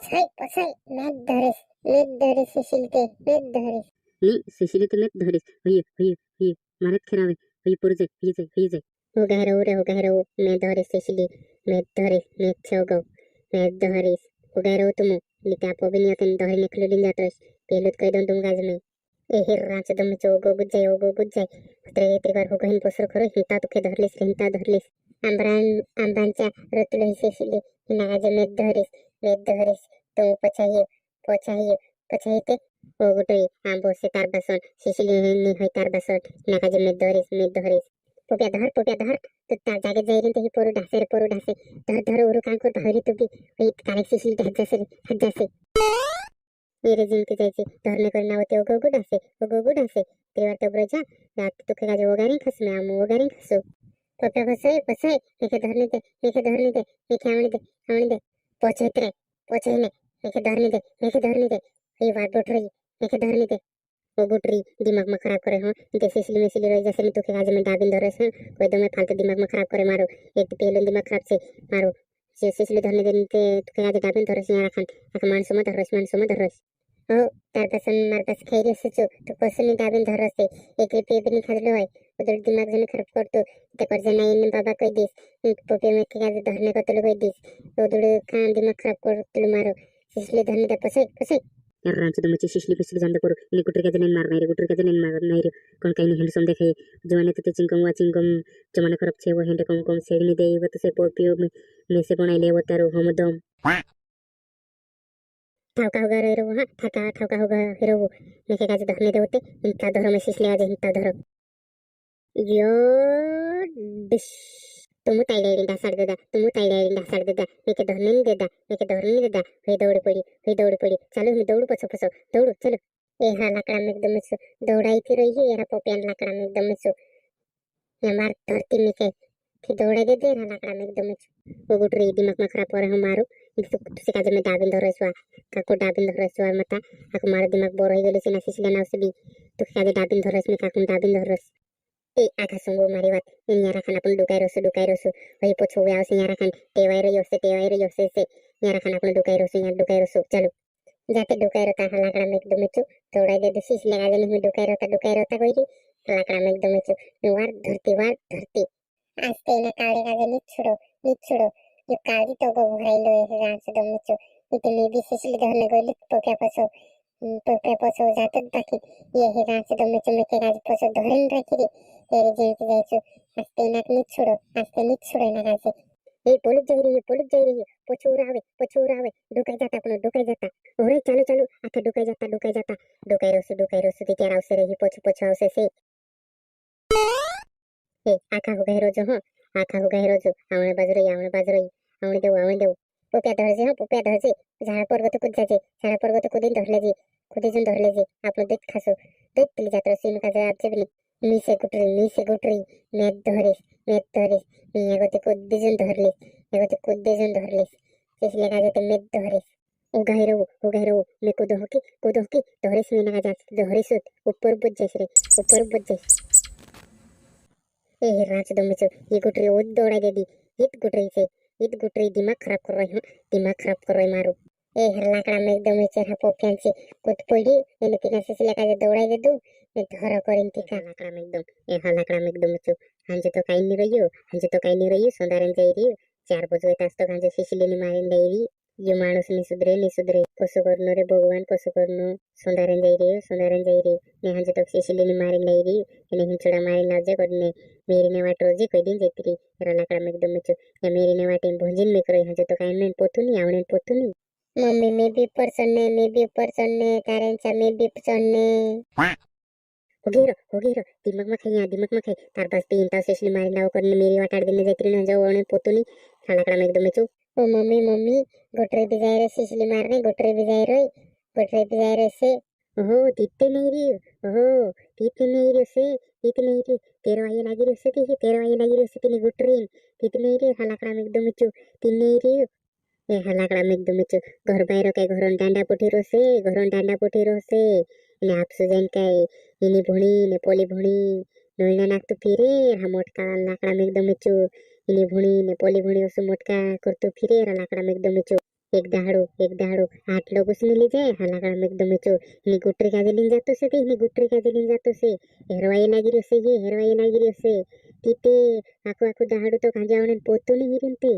पछाई मेघ धरिस शिशिलते मेघ धरिस नी शिशिलित मेघ धरिस हय मारत खरावे हय पुरजे हय हो गहरो मैं धरिस शिशिली मेघ धरिस मेघ छगो मेघ धरिस हो गहरो तुम लिका पोबिनियतन धरि निखलुलिन जातस पेलुत कइदन तुम गाज में ए हिर्राच दम चोगो गुज्जाय त्रे त्रिवार हो गहिन पोसर खरो हिंता तुके धरलिस आंबांच्या ऋतुल शिशिली हिनागाज मेघ धरिस तो पछाइते ओ गुटई आंबो से तार बसन शिशिली नि होय तार बसन हिनागाज मेघ धरिस पोप्या धर तू ता जागे जाईरिन ते ही पोरु ढासे धर उरु कांकुर भावरी तू भी होईत काने शिशिली हज्जासे मेरे जिंकी जायचे धरणे कर नावते ओगो गुडासे त्रिवार तो ब्रजा रात तुके गाज ओगारिन खस में आमो ओगारिन खसो पोप्या पसाय मेखे धरने दे मेखे आवणे दे पोछेने मेखे धरने दे ये बात बोट रही मेखे धरने दे ओ गुटरी दिमाग में खराब करे हो ते सिसली रही जैसे मैं तुके गाज में डाबिन धरस कोई दो मैं फालतू दिमाग में खराब करे मारो एक तो पहले दिमाग खराब से मारो जे सिसली धरने दे ते तुके गाज डाबिन धरस यार खान आख मानसो मत धरस ओ तार पसन मार पास खैरी सचो तो पसनी डाबिन धरस ते एक रुपये भी नहीं खादलो है उधर दिमाग जने खराब करतो ते कर जना इन बाबा कोई दिस पोपे में के गाज धरने को तलो कोई दिस उधर का दिमाग खराब कर तलो मारो सिसली धरने दे पसे रांची दमची शिशली पिसली जांद करू इनी गुटर के जनेन मार नाही रे कोण काही हेंड सम देखे जवाने ते चिंगम जमाना खराब छे वो हेंड कम सेगनी दे वत से पोपियो में से बनाई ले वतारो हमदम ठावका होगा रे रो हां ठावका होगा हीरो मेके गाज धरने दे होते इनका धरो में शिशली आज इनका धरो यो डिश तुम ताईडे ढासाड देदा मेके धरने देदा हे दौड़ पड़ी चलो मैं दौड़ू पछो दौड़ू चलो ए हा लाकड़ा में एकदम से दौड़ाई थी रही है यार पोपियन लाकड़ा में एकदम से ये मार धरती में के फिर दौड़ाई दे रहा लाकड़ा में एकदम से वो गुटरी दिमाग में खराब करे हम मारू तुसे काजे में डाबिन धरसवा काको डाबिन धरसवा मता आको मार दिमाग बोर हो गेलो से ना सिसले ना उसे भी तू काजे डाबिन धरस में काको डाबिन धरस ए आखा संगो मारी बात इन यारा खान अपन दुकाई रोसो वही पोछो याव से यारा खान टेवाई रही से यारा खान अपन दुकाई रोसो चलो जाते दुकाई रोता हा लाकड़ा में एकदम चो तोड़ाई दे दिस लगा देने में दुकाई रोता कोई री लाकड़ा में एकदम चो वार धरती आस्ते ना काले का नित छोड़ो ये काली तो गो भाई लो है रात से दम चो इतने भी सिसली धरने गोली पोपे पसो जाते बाकी ये है रात से दम चो में के राज पसो धरन रखी रे तेरे जिंदगी जायचो आस्ते ना नित छोड़ो ना राज ए पोलिस जाई रही है पोचूर आवे डुकाई जाता ओरे चलो आथे डुकाई जाता डुकाई रोसु ती त्यारा उसे रही पोछ उसे से ए आखा हो गए रोजो आवणे बाज रही आवणे देव पोप्या धरजे झाड़ा पर्वत कुदिन धरले जे आपलो देख खासो देख तिली जात्रा सीन का जवाब जेबनी मीसे गुटरी मेघ धरिस मी एगोते कुद्देजन धरलिस इसलिए का जाते मेघ धरिस उगाहिरो मैं कूदो होकी धरिस में ना जाते धरिस ऊपर बुझ जाइस ए रांच दमचो ये गुटरी ओ दौड़ा दे दी इत गुटरी दिमाग खराब कर रही मारो ए लाकड़ा में एकदम चेहरा पोपियान से कुछ पड़ी एने तिना से लगा दे दौड़ा दे दो मैं धर करिन तिका लाकड़ा में एकदम चो हंजे तो काई नहीं रहियो सोंदारन जाई रही 4 बजे तास तो हंजे शिशली मारिन ले रही ये मानुस नहीं सुधरे कसो करनो रे भगवान सोंदारन जाई रही ने हंजे तो शिशली मारिन ले रही ने हिंचड़ा मारिन लाजे करने मेरी ने वाट रोजे कोई दिन जेतरी लाकड़ा में एकदम चो या मेरी ने वाटे भोजन में करो हंजे तो काई नहीं पोतू नहीं आवणे पोतू नहीं मम्मी मैं भी ऊपर चढ़ने तारेंचा मैं भी चढ़ने हो गई दिमाग में खाई तार पास तीन तास इसलिए मारी लाओ करने मेरी वाटाड़ देने जाती ना जाओ और पोतुनी लाकड़ा में एकदम चो ओ मम्मी गोटरे भी जाए रहे इसलिए मारने गोटरे भी जाए रहे से ओहो तीते नहीं रही से तेरो आई लगी रही से तीने गोटरी तीते नहीं रही लाकड़ा में एकदम चो तीन नहीं रही ए लाकड़ा में एकदम चो घर बाहर के घरन डांडा पोठी रोसे ने आपसु जाइन काय इनी भुणी ने पोली भुणी नोइना नाकतु फिरे हा मोटका लाकड़ा में एकदम चो इनी भुणी ने पोली भुणी ओसु मोटका करतु फिरे लाकड़ा में एकदम चो एक दाड़ो आठ लोग उसने ली जाए हालाकड़ा एकदम चो हिनी गुट्री काजे लिन जातो से हिनी गुट्री काजे लिन जातो से हेरवाई लागिरी से ये हेरवाई लागिरी से तीते आकु आकु दाड़ो तो काजे आवणे पोतो नहीं हिरिनते